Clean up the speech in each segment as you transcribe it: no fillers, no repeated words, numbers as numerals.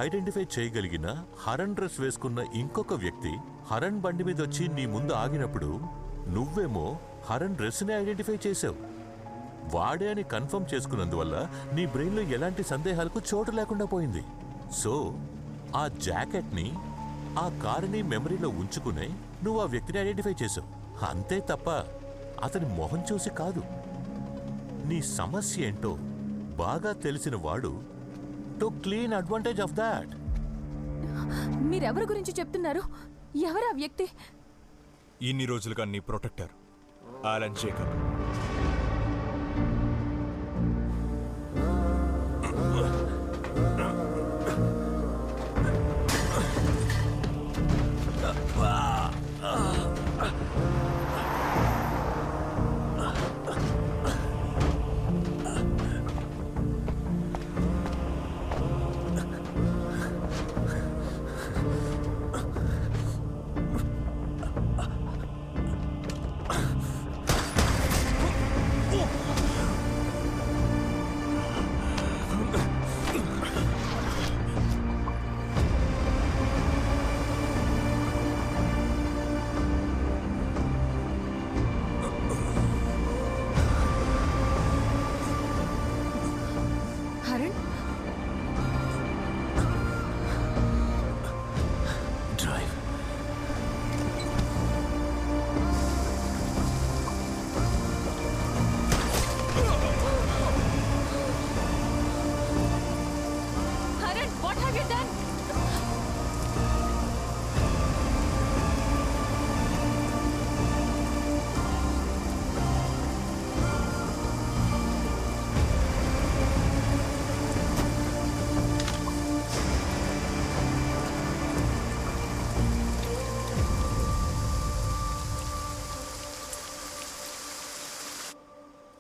Identify చేయగలిగిన Haran dress వేసుకున్న ఇంకొక వ్యక్తి హరణ్ బండి మీద వచ్చి నీ ముందు ఆగినప్పుడు నువ్వేమో హరణ్ డ్రెస్ని ఐడెంటిఫై చేసావు. వాడే అని కన్ఫర్మ్ చేసుకున్నందువల్ల నీ బ్రెయిన్లో ఎలాంటి సందేహాలకు చోటు లేకుండా పోయింది. సో ఆ జాకెట్ని, ఆ కారుని మెమరీలో ఉంచుకునే నువ్వు ఆ వ్యక్తిని ఐడెంటిఫై చేసావు. అంతే తప్ప అతని మొహం చూసి కాదు. నీ సమస్య ఏంటో బాగా తెలిసిన వాడు to clean advantage of that. మీరెవరి గురించి చెప్తున్నారు? ఎవరా వ్యక్తి? ఇన్ని రోజులుగా నీ protector Alan Jacob.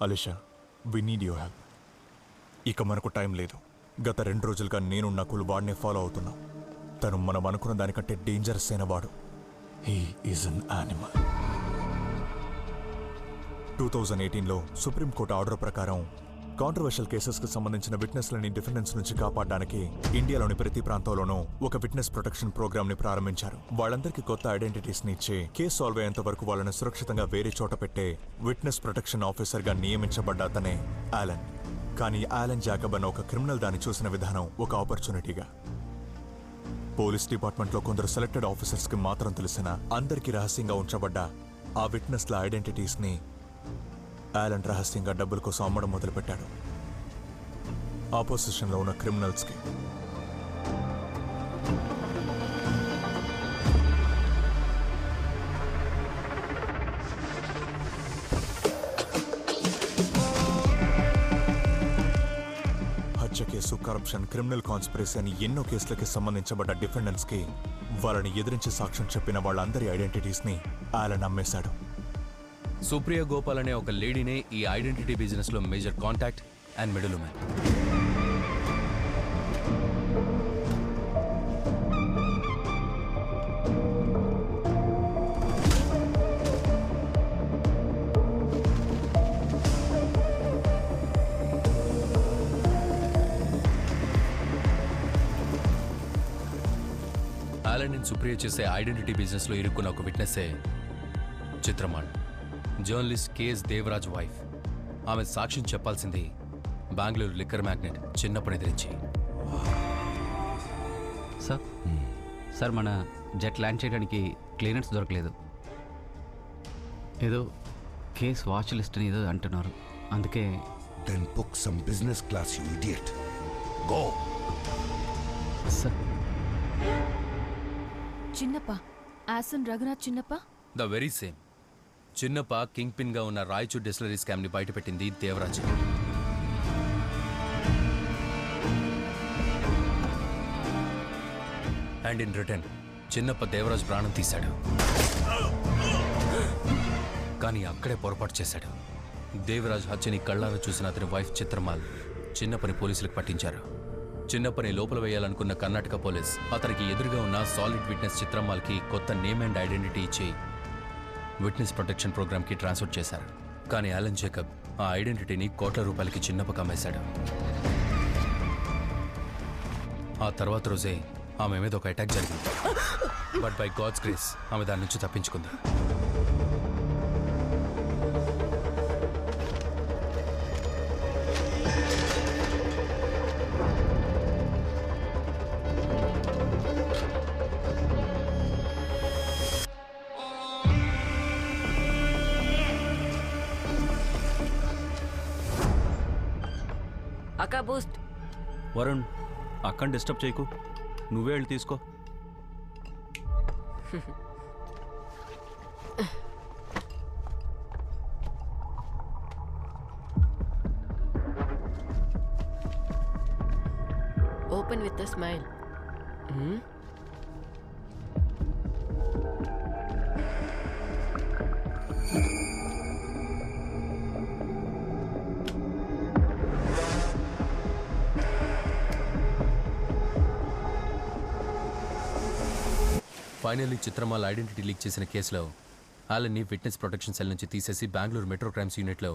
Alisha, we need your help. ఇక మనకు టైం లేదు. గత 2 రోజులుగా నేను నకుల్ వాడినే ఫాలో అవుతున్నా. తను మనం అనుకున్న దానికంటే డేంజరస్ అయిన వాడు. He is an animal. 2018లో సుప్రీంకోర్టు ఆర్డర్ ప్రకారం కాంట్రవర్షియల్ కేసెస్కి సంబంధించిన విట్నెస్లని డిఫెండెన్స్ నుంచి కాపాడడానికి ఇండియాలోని ప్రతి ప్రాంతంలోనూ ఒక విట్నెస్ ప్రొటెక్షన్ ప్రోగ్రామ్ ని ప్రారంభించారు. వాళ్ళందరికీ కొత్త ఐడెంటిటీస్ ని ఇచ్చి కేసు సాల్వ్ అయ్యేంత వరకు వాళ్ళని సురక్షితంగా వేరే చోట పెట్టే విట్నెస్ ప్రొటెక్షన్ ఆఫీసర్ గా నియమించబడ్డ అతనే ఆలన్. కానీ ఆలన్ జాకబ్ అన్న ఒక క్రిమినల్ దాన్ని చూసిన విధానం ఒక ఆపర్చునిటీగా. పోలీస్ డిపార్ట్మెంట్లో కొందరు సెలెక్టెడ్ ఆఫీసర్స్ కి మాత్రం తెలిసిన, అందరికీ రహస్యంగా ఉంచబడ్డ ఆ విట్నెస్ల ఐడెంటిటీస్ ని ఆలన్ రహస్యంగా డబ్బుల కోసం అమ్మడం మొదలుపెట్టాడు ఆపోజిషన్లో ఉన్న క్రిమినల్స్కి. హత్య కేసు, కరప్షన్, క్రిమినల్ కాన్స్పిరసీ అని ఎన్నో కేసులకి సంబంధించబడ్డ డిఫెండెంట్స్కి వాళ్ళని ఎదిరించి సాక్ష్యం చెప్పిన వాళ్ళందరి ఐడెంటిటీస్ని ఆలన్ అమ్మేశాడు. సుప్రియ గోపాల్ అనే ఒక లేడీనే ఈ ఐడెంటిటీ బిజినెస్ లో major contact and middle man. Alan and Supriya చేసే ఐడెంటిటీ బిజినెస్ లో ఇరుక్కున్న ఒక విట్నెస్సే Chitraman, journalist KS Devaraj wife. ఆమె సాక్ష్యం చెప్పాల్సింది బెంగళూరు లిక్కర్ మ్యాగ్నెట్ చిన్నప్పని ఎదిరించి. సార్ మన జెట్ ల్యాండ్ చేయడానికి క్లియరెన్స్ దొరకలేదు. ఏదో కేస్ వాచ్ లిస్ట్ అని ఏదో అంటున్నారు. అందుకే Then book some business class, you idiot. Go. Sir. చిన్నప్ప, ఆసన్ రఘునాథ్ చిన్నప్ప. The very same. చిన్నప్ప కింగ్ పిన్ గా ఉన్న రాయచూర్ డిస్టిలరీ స్కామ్ ని బయటపెట్టింది దేవరాజ్. అండ్ ఇన్ రిటర్న్ చిన్నప్ప దేవరాజ్ ప్రాణం తీశాడు. కానీ అక్కడే పొరపాటు చేశాడు. దేవరాజ్ హత్యని కళ్ళారా చూసిన అతని వైఫ్ చిత్రమాల్ చిన్నప్పని పోలీసులకు పట్టించారు. చిన్నప్పని లోపల వేయాలనుకున్న కర్ణాటక పోలీస్ అతనికి ఎదురుగా ఉన్న సాలిడ్ విట్నెస్ చిత్రమాల్కి కొత్త నేమ్ అండ్ ఐడెంటిటీ ఇచ్చి విట్నెస్ ప్రొటెక్షన్ ప్రోగ్రామ్కి ట్రాన్స్ఫర్ చేశారు. కానీ ఆలన్ జేకబ్ ఆ ఐడెంటిటీని ₹1,00,00,000 చిన్నప్పకు అమ్మేశాడు. ఆ తర్వాత రోజే ఆమె మీద ఒక అటాక్ జరిగింది. బట్ బై గాడ్స్ గ్రేస్ ఆమె దాని నుంచి తప్పించుకుంది. అక్క బూస్ట్. వరుణ్ అక్కని డిస్టర్బ్ చేయకు, నువ్వే వెళ్ళి తీసుకో. Open with a smile. Finally Chitramala identity leak చేసిన కేసులో ఆలన్ని విట్నెస్ ప్రొటెక్షన్ సెల్ నుంచి తీసేసి బెంగళూరు మెట్రో క్రైమ్స్ యూనిట్లో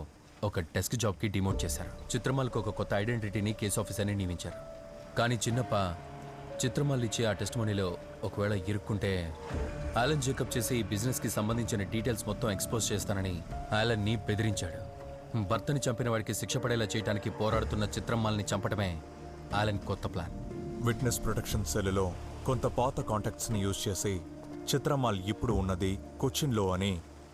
ఒక డెస్క్ జాబ్కి డిమోట్ చేశారు. చిత్రమాలకు ఒక కొత్త ఐడెంటిటీని కేసు ఆఫీసర్ని నియమించారు. కానీ చిన్నప్ప చిత్రమాలు ఇచ్చే ఆ టెస్ట్ మనీలో ఒకవేళ ఇరుక్కుంటే ఆలన్ జేకబ్ చేసే ఈ బిజినెస్కి సంబంధించిన డీటెయిల్స్ మొత్తం ఎక్స్పోజ్ చేస్తానని ఆలన్ని బెదిరించాడు. భర్తని చంపిన వాడికి శిక్ష పడేలా చేయడానికి పోరాడుతున్న చిత్రమాల్ని చంపడమే ఆలన్ కొత్త ప్లాన్. విట్నెస్ ప్రొటెక్షన్ సెల్లో కొంత పాత కాంటాక్ట్స్ని యూజ్ చేసి చిత్రమాల్ ఇప్పుడు ఉన్నది కొచ్చిన్లో అని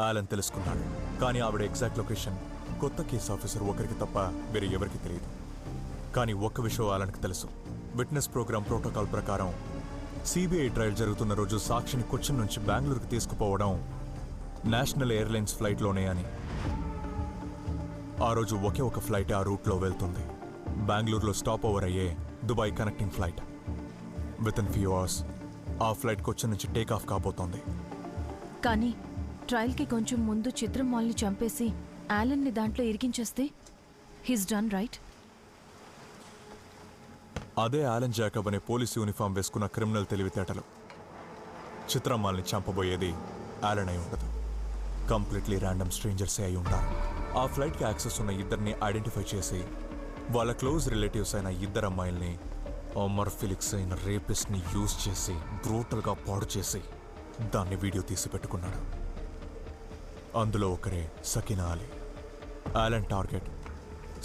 ఆలన్ తెలుసుకున్నాడు. కానీ ఆవిడ ఎగ్జాక్ట్ లొకేషన్ కొత్త కేసు ఆఫీసర్ ఒకరికి తప్ప వేరే ఎవరికి తెలియదు. కానీ ఒక్క విషయం ఆలన్కి తెలుసు. విట్నెస్ ప్రోగ్రామ్ ప్రోటోకాల్ ప్రకారం సిబిఐ ట్రయల్ జరుగుతున్న రోజు సాక్షిని కొచ్చిన్ నుంచి బెంగళూరుకి తీసుకుపోవడం నేషనల్ ఎయిర్లైన్స్ ఫ్లైట్లోనే అని. ఆ రోజు ఒకే ఒక ఫ్లైట్ ఆ రూట్లో వెళ్తుంది. బెంగళూరులో స్టాప్ ఓవర్ అయ్యే Dubai connecting flight. With in few hours ఆ ఫ్లైట్ కొచ్చిన్ నుంచి టేక్ ఆఫ్ కాబోతోంది. కానీ ట్రయల్కి కొంచెం ముందు చిత్రమాల్ని చంపేసి ఆలన్ని దాంట్లో ఇరికించేస్తే హీస్ డన్ రైట్. అదే ఆలన్ జాకబ్ అనే పోలీస్ యూనిఫామ్ వేసుకున్న క్రిమినల్ తెలివితేటలు. చిత్రమాల్ని చంపబోయేది ఆలన్ అయి ఉండదు, కంప్లీట్లీ ర్యాండమ్ స్ట్రేంజర్సే అయి ఉంటారు. ఆ ఫ్లైట్కి యాక్సెస్ ఉన్న ఇద్దరిని ఐడెంటిఫై చేసి వాళ్ళ క్లోజ్ రిలేటివ్స్ అయిన ఇద్దరు అమ్మాయిల్ని అమర్ ఫిలిక్స్ అయిన రేపిస్ట్ని యూజ్ చేసి బ్రూటల్గా పాడు చేసి దాన్ని వీడియో తీసి పెట్టుకున్నాడు. అందులో ఒకరే Sakina Ali. Alan target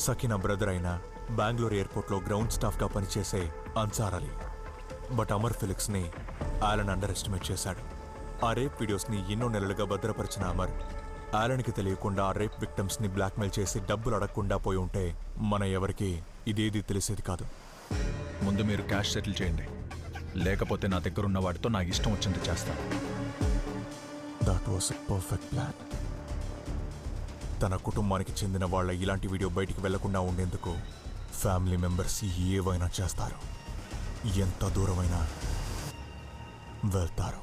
Sakina brother అయిన బెంగళూరు ఎయిర్పోర్ట్లో గ్రౌండ్ స్టాఫ్గా పనిచేసే అన్సార్ అలీ. బట్ అమర్ ఫిలిక్స్ని ఆలన్ అండర్ ఎస్టిమేట్ చేశాడు. ఆ రేప్ వీడియోస్ని ఎన్నో నెలలుగా భద్రపరిచిన అమర్ ఆలన్కి తెలియకుండా ఆ రేప్ విక్టమ్స్ని బ్లాక్మెయిల్ చేసి డబ్బులు అడగకుండా పోయి ఉంటే మన ఎవరికి ఇదేది తెలిసేది కాదు. ముందు మీరు క్యాష్ సెటిల్ చేయండి, లేకపోతే నా దగ్గర ఉన్న వాటితో నాకు ఇష్టం వచ్చింది చేస్తాను. That was a perfect plan. తన కుటుంబానికి చెందిన వాళ్ళ ఇలాంటి వీడియో బయటికి వెళ్లకుండా ఉండేందుకు ఫ్యామిలీ మెంబర్స్ ఏవైనా చేస్తారు, ఎంత దూరమైనా వెళ్తారు.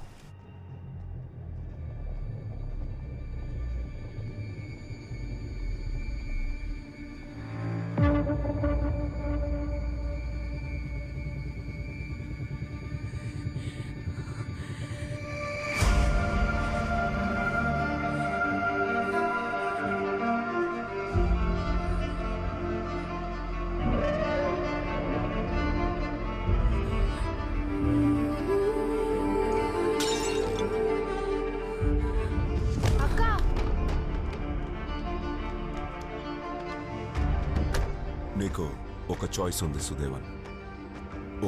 నీకు ఒక చాయిస్ ఉంది సుదేవన్.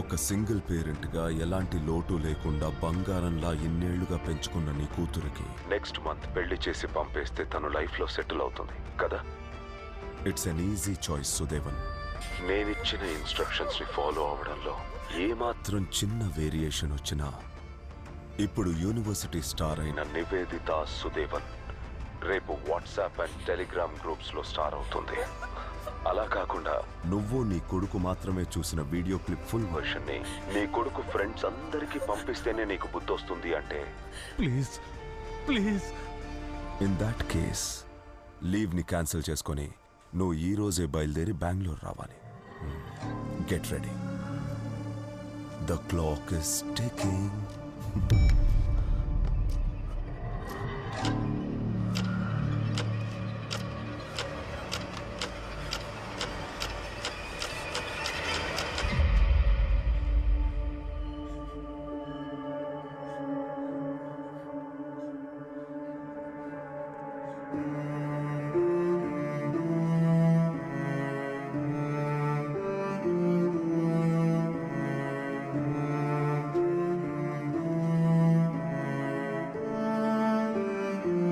ఒక సింగిల్ పేరెంట్గా ఎలాంటి లోటు లేకుండా బంగారంలా ఇన్నేళ్లుగా పెంచుకున్న నీ కూతురికి నెక్స్ట్ మంత్ పెళ్లి చేసి పంపేస్తే తను లైఫ్లో సెటిల్ అవుతుంది కదా. It's an easy choice Sudevan. నేనిచ్చిన ఇన్స్ట్రక్షన్స్ని ఫాలో అవడంలో ఏమాత్రం చిన్న వేరియేషన్ వచ్చినా ఇప్పుడు యూనివర్సిటీ స్టార్ అయిన నివేదిత సుదేవన్ రేపు వాట్సాప్ అండ్ టెలిగ్రామ్ గ్రూప్స్లో స్టార్ అవుతుంది. అలా కాకుండా నువ్వు నీ కొడుకు మాత్రమే చూసిన వీడియో క్లిప్ ఫుల్ వర్షన్ని నీ కొడుకు ఫ్రెండ్స్ అందరికీ పంపిస్తేనే నీకు బుద్ధి వస్తుంది అంటే please please. In that case లీవ్ని క్యాన్సిల్ చేసుకొని నువ్వు ఈ రోజే బయలుదేరి బెంగళూరు రావాలి. Get ready, the clock is ticking.